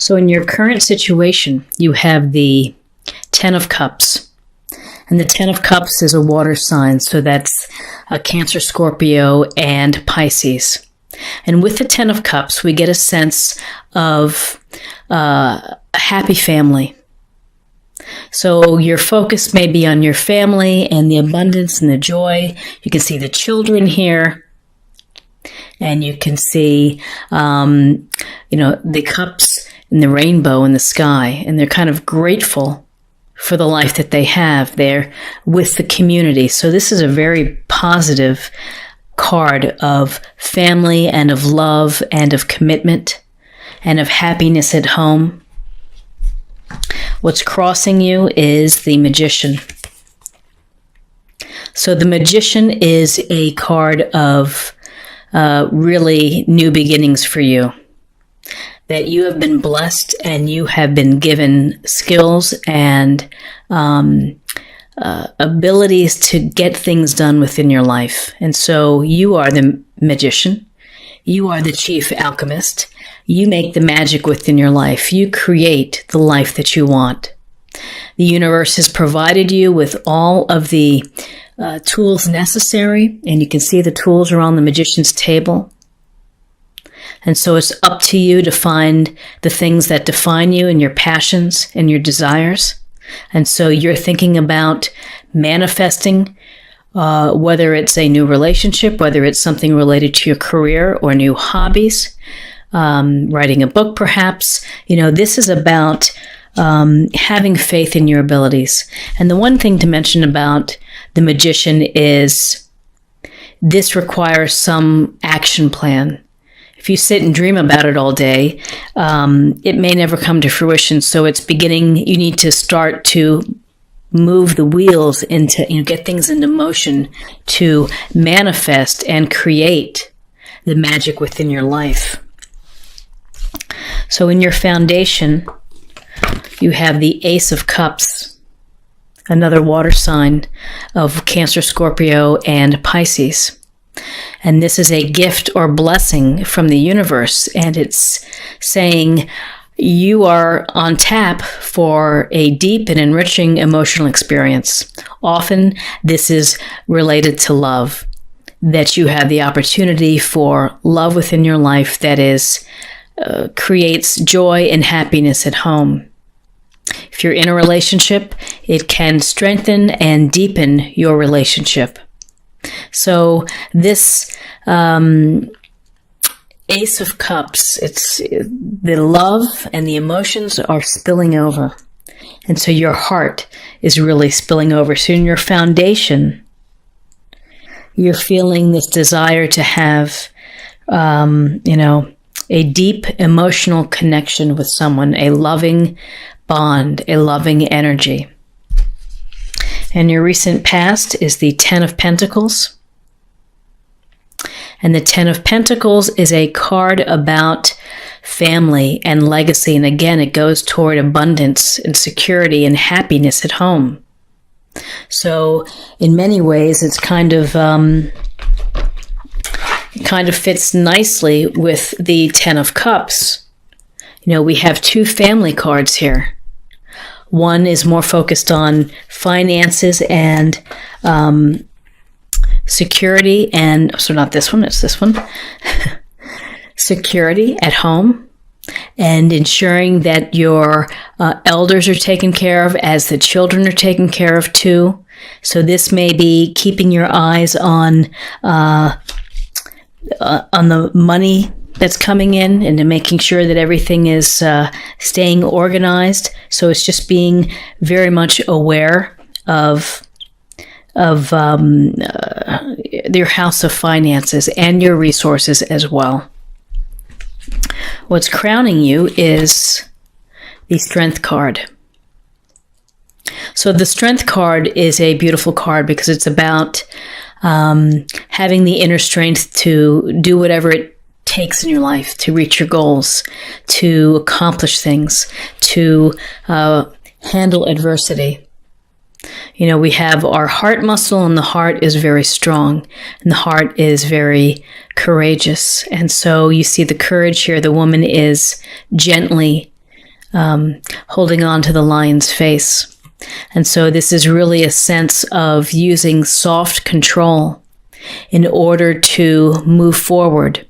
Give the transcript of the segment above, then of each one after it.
So in your current situation, you have the Ten of Cups. And the Ten of Cups is a water sign, so that's a Cancer, Scorpio, and Pisces. And with the Ten of Cups, we get a sense of a happy family. So your focus may be on your family and the abundance and the joy. You can see the children here. And you can see, the cups and the rainbow in the sky. And they're kind of grateful for the life that they have there with the community. So this is a very positive card of family and of love and of commitment and of happiness at home. What's crossing you is the Magician. So the Magician is a card of really new beginnings for you. That you have been blessed and you have been given skills and abilities to get things done within your life. And so you are the magician. You are the chief alchemist. You make the magic within your life. You create the life that you want. The universe has provided you with all of the tools necessary, and you can see the tools are on the magician's table. And so it's up to you to find the things that define you and your passions and your desires. And so you're thinking about manifesting, whether it's a new relationship, whether it's something related to your career or new hobbies, writing a book perhaps. This is about having faith in your abilities. And the one thing to mention about the Magician is this requires some action plan. If you sit and dream about it all day, it may never come to fruition. So it's beginning, you need to start to move the wheels into, get things into motion to manifest and create the magic within your life. So in your foundation, you have the Ace of Cups, another water sign of Cancer, Scorpio, and Pisces. And this is a gift or blessing from the universe. And it's saying you are on tap for a deep and enriching emotional experience. Often this is related to love, that you have the opportunity for love within your life that creates joy and happiness at home. If you're in a relationship, it can strengthen and deepen your relationship. So this Ace of Cups, it's the love and the emotions are spilling over. And so your heart is really spilling over. So in your foundation, you're feeling this desire to have, a deep emotional connection with someone, a loving bond, a loving energy. And your recent past is the Ten of Pentacles. And the Ten of Pentacles is a card about family and legacy. And again, it goes toward abundance and security and happiness at home. So in many ways, it's kind of fits nicely with the Ten of Cups. We have two family cards here. One is more focused on finances and security, and so not this one, it's this one. Security at home and ensuring that your elders are taken care of as the children are taken care of too. So this may be keeping your eyes on the money that's coming in and making sure that everything is staying organized. So it's just being very much aware of your house of finances and your resources as well. What's crowning you is the Strength card. So the Strength card is a beautiful card because it's about having the inner strength to do whatever it takes in your life to reach your goals, to accomplish things, to handle adversity. We have our heart muscle, and the heart is very strong, and the heart is very courageous. And so you see the courage here. The woman is gently holding on to the lion's face. And so this is really a sense of using soft control in order to move forward,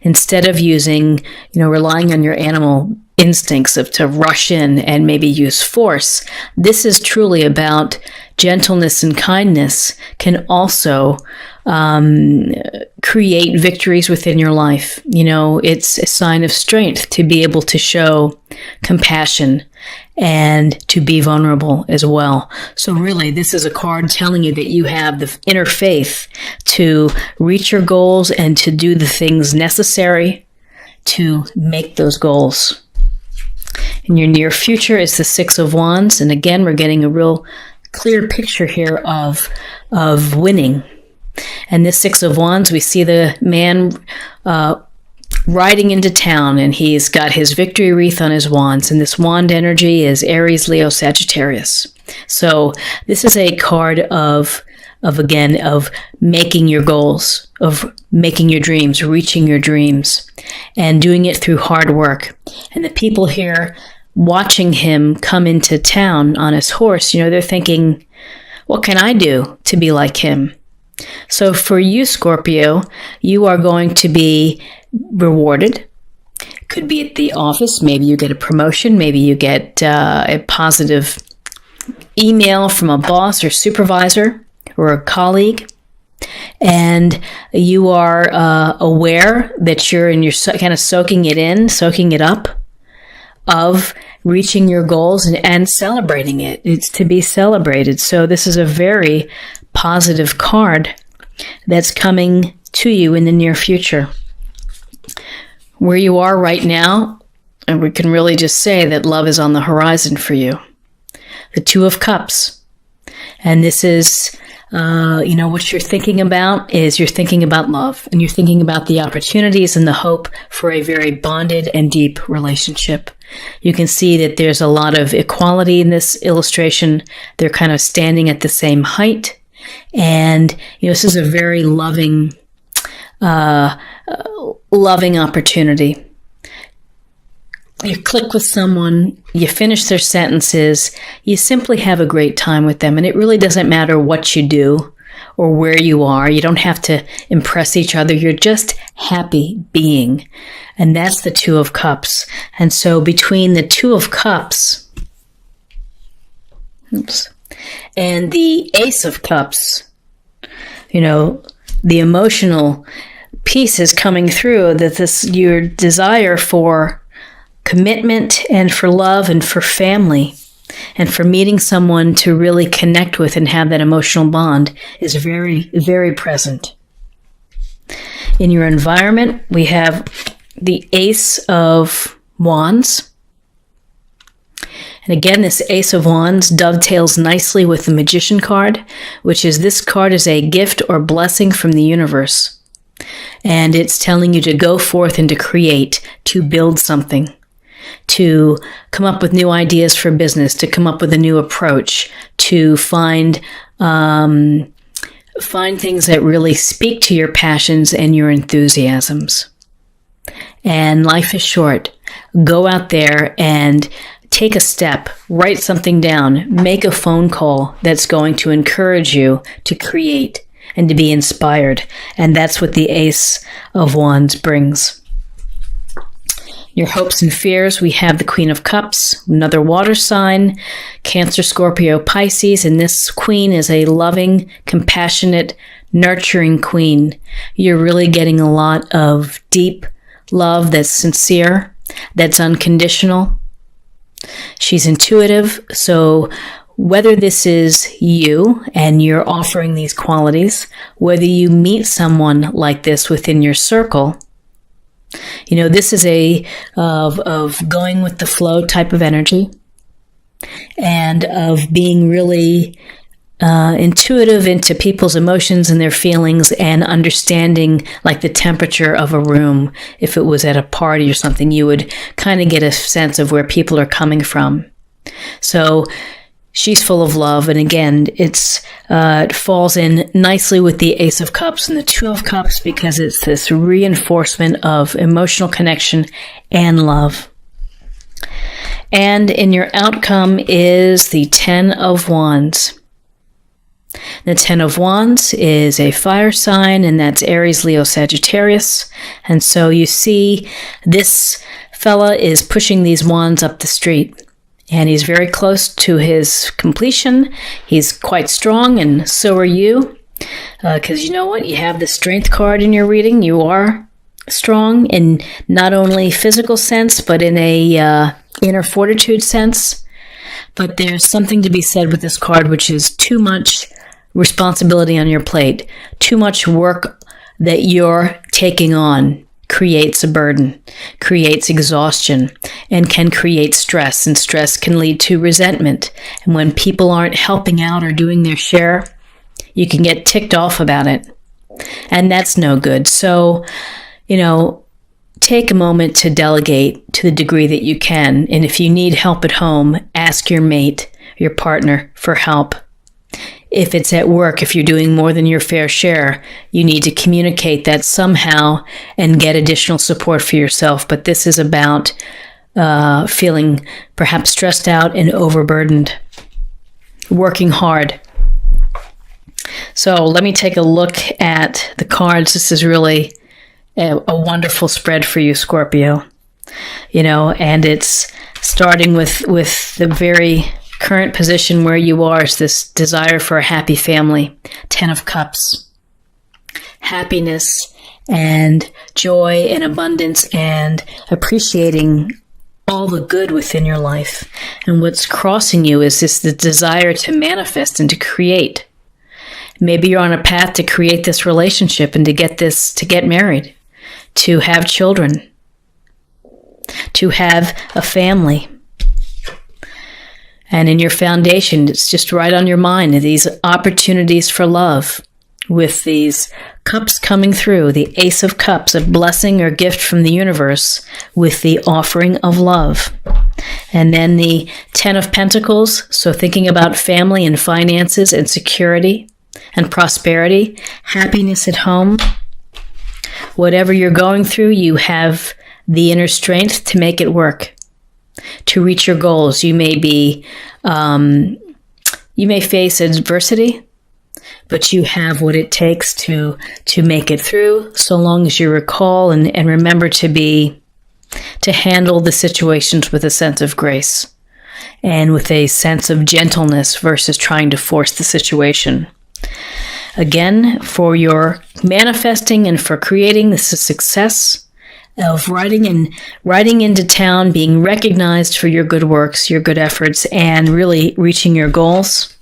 instead of using, relying on your animal instincts to rush in and maybe use force. This is truly about gentleness and kindness can also create victories within your life. It's a sign of strength to be able to show compassion and to be vulnerable as well. So really, this is a card telling you that you have the inner faith to reach your goals and to do the things necessary to make those goals. In your near future is the Six of Wands. And again, we're getting a real clear picture here of winning. And this Six of Wands, we see the man riding into town, and he's got his victory wreath on his wands. And this wand energy is Aries, Leo, Sagittarius. So this is a card of making your goals, of making your dreams, reaching your dreams, and doing it through hard work. And the people here watching him come into town on his horse, they're thinking, what can I do to be like him? So for you, Scorpio, you are going to be rewarded. Could be at the office. Maybe you get a promotion. Maybe you get a positive email from a boss or supervisor or a colleague. And you are aware that you're kind of soaking it up, of reaching your goals and celebrating it. It's to be celebrated. So this is a very positive card that's coming to you in the near future. Where you are right now, and we can really just say that love is on the horizon for you. The Two of Cups. And this is, what you're thinking about is you're thinking about love, and you're thinking about the opportunities and the hope for a very bonded and deep relationship. You can see that there's a lot of equality in this illustration. They're kind of standing at the same height. And, this is a very loving opportunity. You click with someone, you finish their sentences, you simply have a great time with them. And it really doesn't matter what you do or where you are. You don't have to impress each other. You're just happy being. And that's the Two of Cups. And so between the Two of Cups, and the Ace of Cups, the emotional piece is coming through, that your desire for commitment and for love and for family and for meeting someone to really connect with and have that emotional bond is very, very present. In your environment, we have the Ace of Wands. And again, this Ace of Wands dovetails nicely with the Magician card, which is this card is a gift or blessing from the universe. And it's telling you to go forth and to create, to build something, to come up with new ideas for business, to come up with a new approach, to find things that really speak to your passions and your enthusiasms. And life is short. Go out there and take a step, write something down, make a phone call that's going to encourage you to create and to be inspired. And that's what the Ace of Wands brings. Your hopes and fears, we have the Queen of Cups, another water sign, Cancer, Scorpio, Pisces, and this queen is a loving, compassionate, nurturing queen. You're really getting a lot of deep love that's sincere, that's unconditional. She's intuitive, so whether this is you and you're offering these qualities, whether you meet someone like this within your circle, this is of going with the flow type of energy and of being really intuitive into people's emotions and their feelings and understanding like the temperature of a room. If it was at a party or something, you would kind of get a sense of where people are coming from. So she's full of love. And again, it falls in nicely with the Ace of Cups and the Two of Cups because it's this reinforcement of emotional connection and love. And in your outcome is the Ten of Wands. The Ten of Wands is a fire sign, and that's Aries, Leo, Sagittarius. And so you see this fella is pushing these wands up the street, and he's very close to his completion. He's quite strong, and so are you. Because you know what? You have the Strength card in your reading. You are strong in not only physical sense, but in a inner fortitude sense. But there's something to be said with this card, which is too much responsibility on your plate. Too much work that you're taking on creates a burden, creates exhaustion, and can create stress. And stress can lead to resentment. And when people aren't helping out or doing their share, you can get ticked off about it. And that's no good. So, take a moment to delegate to the degree that you can. And if you need help at home, ask your mate, your partner, for help. If it's at work, if you're doing more than your fair share, you need to communicate that somehow and get additional support for yourself. But this is about feeling perhaps stressed out and overburdened, working hard. So let me take a look at the cards. This is really a wonderful spread for you, Scorpio. And it's starting with the very current position where you are, is this desire for a happy family. 10 of Cups. Happiness and joy and abundance and appreciating all the good within your life. And what's crossing you is the desire to manifest and to create. Maybe you're on a path to create this relationship and to get married, to have children, to have a family. And in your foundation, it's just right on your mind, these opportunities for love with these cups coming through, the Ace of Cups, a blessing or gift from the universe with the offering of love. And then the 10 of Pentacles, so thinking about family and finances and security and prosperity, happiness at home. Whatever you're going through, you have the inner strength to make it work. To reach your goals, you may face adversity, but you have what it takes to make it through, so long as you recall and remember to handle the situations with a sense of grace and with a sense of gentleness versus trying to force the situation. Again, for your manifesting and for creating, this is success of riding into town, being recognized for your good works, your good efforts, and really reaching your goals.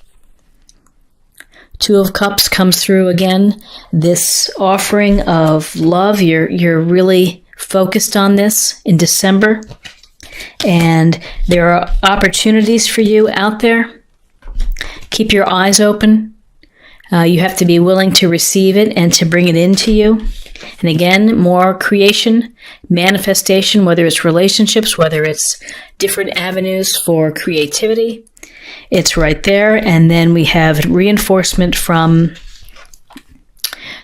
2 of Cups comes through again. This offering of love, you're really focused on this in December. And there are opportunities for you out there. Keep your eyes open. You have to be willing to receive it and to bring it into you. And again, more creation, manifestation, whether it's relationships, whether it's different avenues for creativity, it's right there. And then we have reinforcement from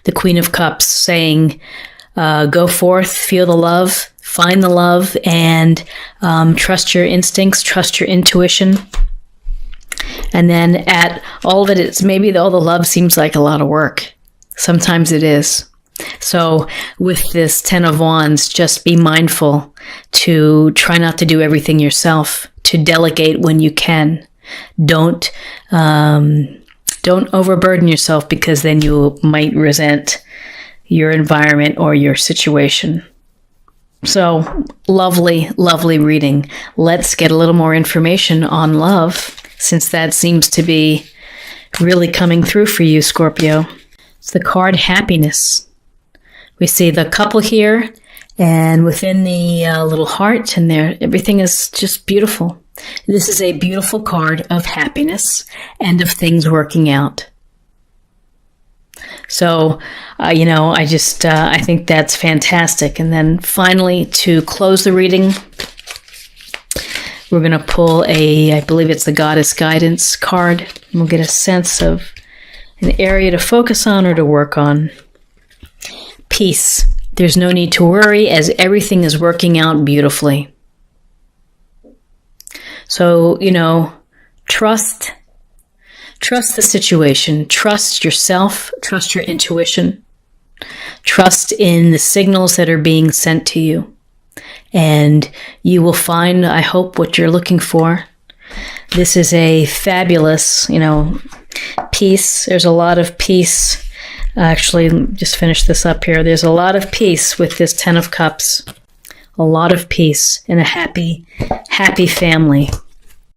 the Queen of Cups saying, go forth, feel the love, find the love, and trust your instincts, trust your intuition. And then at all of it, it's maybe all the love seems like a lot of work. Sometimes it is. So with this 10 of Wands, just be mindful to try not to do everything yourself, to delegate when you can. Don't overburden yourself, because then you might resent your environment or your situation. So lovely, lovely reading. Let's get a little more information on love, since that seems to be really coming through for you, Scorpio. It's the card Happiness. We see the couple here, and within the little heart, and there, everything is just beautiful. This is a beautiful card of happiness and of things working out. So, I think that's fantastic. And then finally, to close the reading, we're going to pull I believe it's the Goddess Guidance card. And we'll get a sense of an area to focus on or to work on. Peace. There's no need to worry, as everything is working out beautifully. So, trust the situation, trust yourself, trust your intuition, trust in the signals that are being sent to you. And you will find, I hope, what you're looking for. This is a fabulous, peace. There's a lot of peace. Actually, just finish this up here. There's a lot of peace with this 10 of Cups. A lot of peace in a happy family.